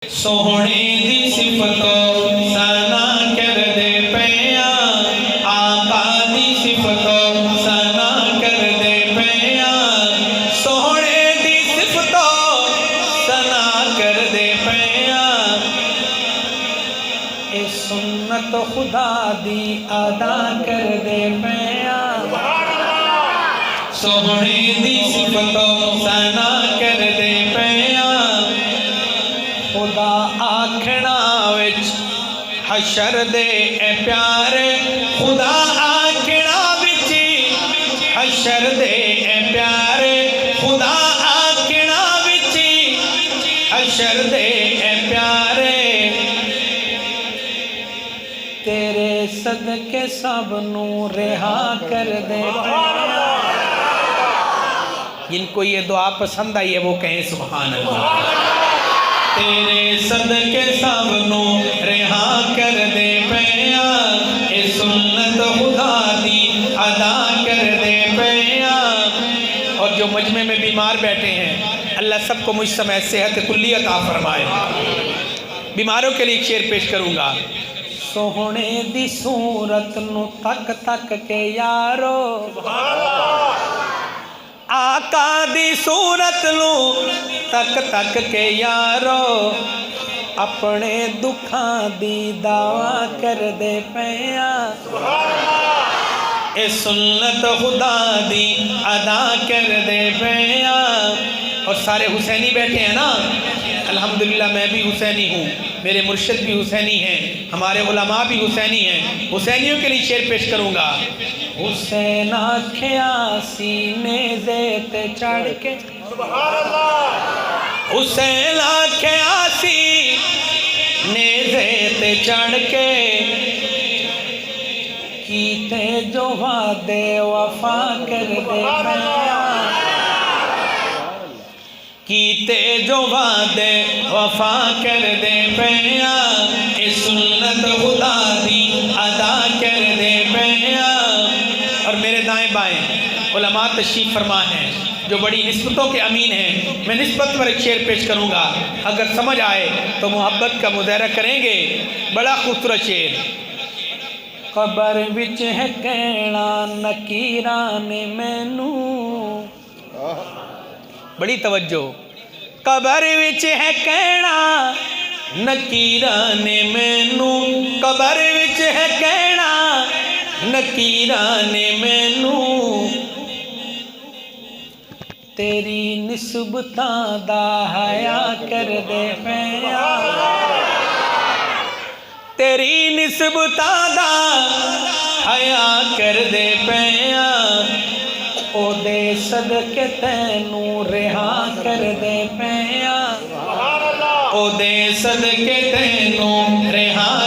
سوہنے دی صفتوں سنا کر دے پیا، آقا دی صفتوں سنا کر دے پیا، سوہنے دی صفتوں سنا کر دے پیا، اے سنت خدا دی ادا کر دے پیا، سوہنے دی صفتوں سنا کر دے پیا، خدا آکھنا وچ حشر دے اے پیارے، خدا آکھنا وچ حشر دے اے پیارے، خدا آکھنا وچ حشر دے اے پیارے، تیرے صدقے سب نو رہا کر دے پیا۔ جن کو یہ دعا پسند آئی ہے وہ کہیں سبحان اللہ۔ تیرے صدقے سب نو رہا کر دے پیا، اے سنت خدا دی ادا کر دے پیا۔ اور جو مجمع میں بیمار بیٹھے ہیں اللہ سب کو مجھ سمیت صحت کلی عطا فرمائے۔ بیماروں کے لیے ایک شعر پیش کروں گا۔ سوہنے دی صورت نو تک تک کے یارو، آقا دی صورت نو تک تک کے یارو، اپنے دکھاں دی دعا کر دے پیا، اے سنت خدا دی ادا کر دے پیا۔ اور سارے حسینی بیٹھے ہیں نا، الحمدللہ میں بھی حسینی ہوں، میرے مرشد بھی حسینی ہیں، ہمارے علماء بھی حسینی ہیں۔ حسینیوں کے لیے شعر پیش کروں گا۔ حسین آکھیا سینے تے چڑھ کے، حسین آکھیا سینے تے چڑھ کے، کیتے جو وعدے وفا کر دے پیا، کیتے جو وعدے وفا کر دے پیا، اے سنت خدا دی ادا کر دے پیا۔ اور میرے دائیں بائیں علماء تشریف فرما ہیں جو بڑی نسبتوں کے امین ہیں، میں نسبت پر ایک شعر پیش کروں گا، اگر سمجھ آئے تو محبت کا مظاہرہ کریں گے۔ بڑا خوبصورت شعر۔ قبر وچ ہے کہنا نکیراں نے مینوں، بڑی توجہ، قبر وچ ہے کہنا نکیراں نے مینوں، قبر وچ ہے کہنا نکیراں نے مینوں، تیری نسبتاں دا حیا کر دے پیا، تیری نسبتاں دا حیا کر دے پیا، او دے صدقے تینوں رہا کر دے پیا، او دے صدقے تینوں رہا